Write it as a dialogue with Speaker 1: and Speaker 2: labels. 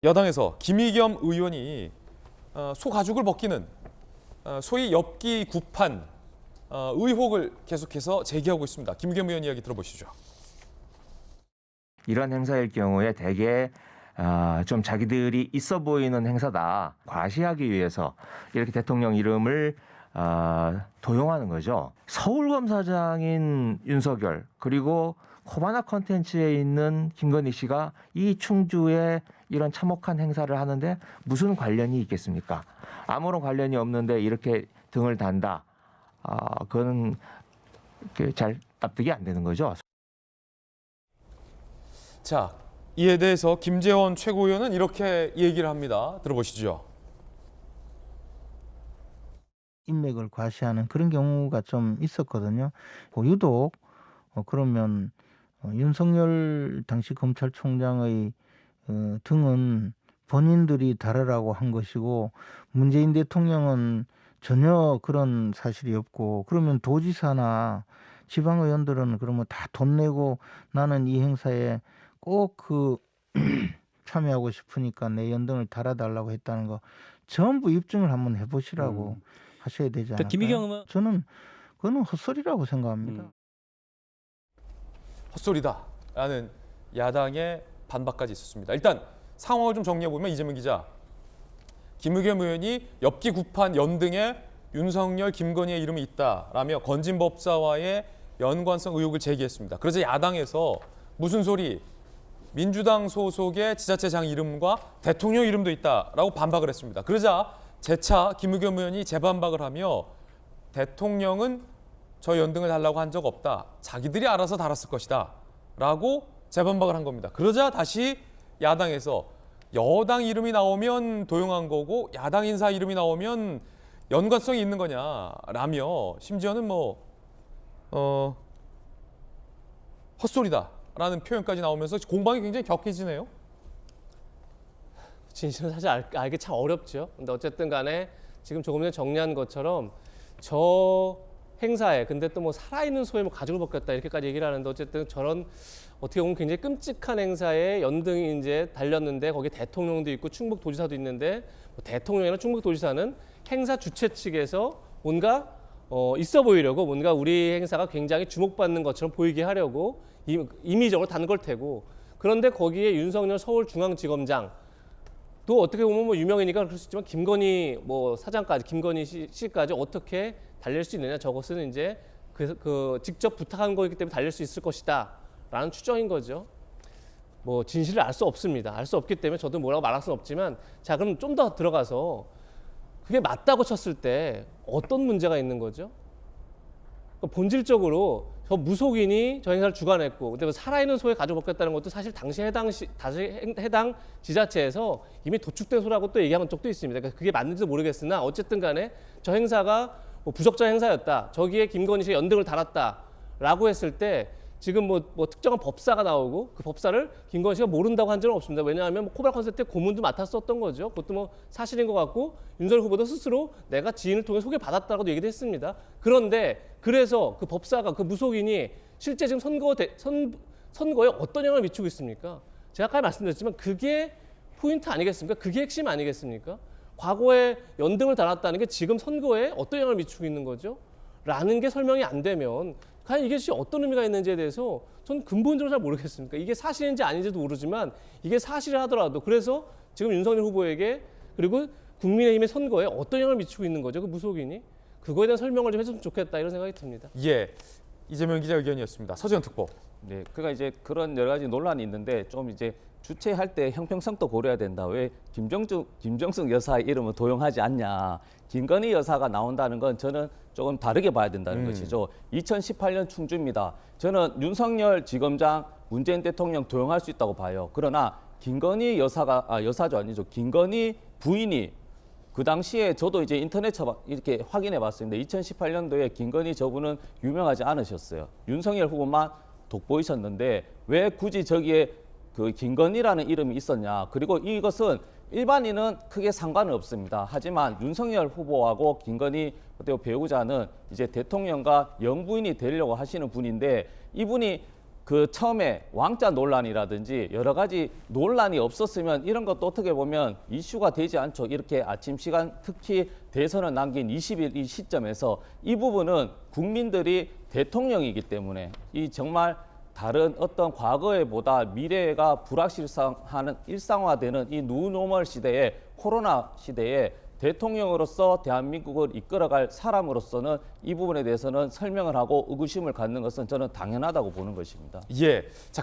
Speaker 1: 여당에서 김의겸 의원이 소가죽을 벗기는 소위 엽기 구판 의혹을 계속해서 제기하고 있습니다. 김의겸 의원 이야기 들어보시죠.
Speaker 2: 이런 행사일 경우에 대개 좀 자기들이 있어 보이는 행사다 과시하기 위해서 이렇게 대통령 이름을 도용하는 거죠. 서울검사장인 윤석열 그리고 코바나 컨텐츠에 있는 김건희 씨가 이 충주에 이런 참혹한 행사를 하는데 무슨 관련이 있겠습니까? 아무런 관련이 없는데 이렇게 등을 단다. 그건 잘 납득이 안 되는 거죠.
Speaker 1: 자, 이에 대해서 김재원 최고위원은 이렇게 얘기를 합니다. 들어보시죠.
Speaker 3: 인맥을 과시하는 그런 경우가 좀 있었거든요. 유독 그러면 윤석열 당시 검찰총장의 등은 본인들이 다르라고 한 것이고 문재인 대통령은 전혀 그런 사실이 없고 그러면 도지사나 지방의원들은 그러면 다 돈 내고 나는 이 행사에 꼭 참여하고 싶으니까 내 연등을 달아달라고 했다는 거 전부 입증을 한번 해보시라고 하셔야 되지 않을까요?
Speaker 4: 김의겸 의원
Speaker 3: 저는 그거는 헛소리라고 생각합니다.
Speaker 1: 헛소리다라는 야당의 반박까지 있었습니다. 일단 상황을 좀 정리해보면 이재명 기자, 김의겸 의원이 엽기 구판 연등에 윤석열, 김건희의 이름이 있다라며 건진법사와의 연관성 의혹을 제기했습니다. 그래서 야당에서 무슨 소리, 민주당 소속의 지자체장 이름과 대통령 이름도 있다라고 반박을 했습니다. 그러자 재차 김의겸 의원이 재반박을 하며 대통령은 저 연등을 달라고 한 적 없다. 자기들이 알아서 달았을 것이다. 라고 재반박을 한 겁니다. 그러자 다시 야당에서 여당 이름이 나오면 도용한 거고 야당 인사 이름이 나오면 연관성이 있는 거냐라며 심지어는 헛소리다라는 표현까지 나오면서 공방이 굉장히 격해지네요.
Speaker 4: 진실은 사실 알기 참 어렵죠. 근데 어쨌든 간에 지금 조금 전에 정리한 것처럼 저 행사에 근데 또 뭐 살아있는 소에 뭐 가죽을 벗겼다 이렇게까지 얘기를 하는데 어쨌든 저런 어떻게 보면 굉장히 끔찍한 행사에 연등이 이제 달렸는데 거기에 대통령도 있고 충북도지사도 있는데 뭐 대통령이나 충북도지사는 행사 주최 측에서 뭔가 있어 보이려고 뭔가 우리 행사가 굉장히 주목받는 것처럼 보이게 하려고 임의적으로 단 걸 테고 그런데 거기에 윤석열 서울중앙지검장 또 어떻게 보면 뭐 유명이니까 그럴 수 있지만 김건희 뭐 사장까지 김건희 씨까지 어떻게 달릴 수 있느냐 저것은 이제 직접 부탁한 거이기 때문에 달릴 수 있을 것이다라는 추정인 거죠. 뭐 진실을 알 수 없습니다. 알 수 없기 때문에 저도 뭐라고 말할 수는 없지만 자 그럼 좀 더 들어가서 그게 맞다고 쳤을 때 어떤 문제가 있는 거죠? 본질적으로 저 무속인이 저 행사를 주관했고 근데 살아있는 소에 가죽 벗겼다는 것도 사실 당시 해당 지자체에서 이미 도축된 소라고 또 얘기한 적도 있습니다. 그러니까 그게 맞는지도 모르겠으나 어쨌든 간에 저 행사가 뭐 부적절 행사였다. 저기에 김건희 씨가 연등을 달았다라고 했을 때 지금 뭐 특정한 법사가 나오고 그 법사를 김건희 씨가 모른다고 한 적은 없습니다. 왜냐하면 뭐 코브라 컨셉 때 고문도 맡았었던 거죠. 그것도 뭐 사실인 것 같고 윤석열 후보도 스스로 내가 지인을 통해 소개받았다고도 얘기도 했습니다. 그런데 그래서 그 법사가 그 무속인이 실제 지금 선거에 어떤 영향을 미치고 있습니까? 제가 아까 말씀드렸지만 그게 포인트 아니겠습니까? 그게 핵심 아니겠습니까? 과거에 연등을 달았다는 게 지금 선거에 어떤 영향을 미치고 있는 거죠? 라는 게 설명이 안 되면 과연 이게 어떤 의미가 있는지에 대해서 저는 근본적으로 잘 모르겠습니까? 이게 사실인지 아닌지도 모르지만 이게 사실을 하더라도 그래서 지금 윤석열 후보에게 그리고 국민의힘의 선거에 어떤 영향을 미치고 있는 거죠? 그 무속인이? 그거에 대한 설명을 좀 해줬으면 좋겠다 이런 생각이 듭니다.
Speaker 1: 예, 이재명 기자 의견이었습니다. 서지현 특보.
Speaker 5: 네, 그러니까 이제 그런 여러 가지 논란이 있는데 좀 이제 주최할 때 형평성도 고려해야 된다. 왜 김정숙 여사의 이름을 도용하지 않냐. 김건희 여사가 나온다는 건 저는 조금 다르게 봐야 된다는 것이죠. 2018년 충주입니다. 저는 윤석열 지검장 문재인 대통령 도용할 수 있다고 봐요. 그러나 김건희 여사죠 아니죠. 김건희 부인이 그 당시에 저도 이제 인터넷 이렇게 확인해 봤습니다. 2018년도에 김건희 저분은 유명하지 않으셨어요. 윤석열 후보만 돋보이셨는데 왜 굳이 저기에 그 김건희라는 이름이 있었냐. 그리고 이것은 일반인은 크게 상관은 없습니다. 하지만 윤석열 후보하고 김건희 배우자는 이제 대통령과 영부인이 되려고 하시는 분인데 이분이 그 처음에 왕자 논란이라든지 여러 가지 논란이 없었으면 이런 것도 어떻게 보면 이슈가 되지 않죠. 이렇게 아침 시간 특히 대선을 남긴 20일 이 시점에서 이 부분은 국민들이 대통령이기 때문에 이 정말 다른 어떤 과거에보다 미래가 불확실성하는 일상화되는 이 뉴노멀 시대에 코로나 시대에 대통령으로서 대한민국을 이끌어갈 사람으로서는 이 부분에 대해서는 설명을 하고 의구심을 갖는 것은 저는 당연하다고 보는 것입니다.
Speaker 1: 예. 자,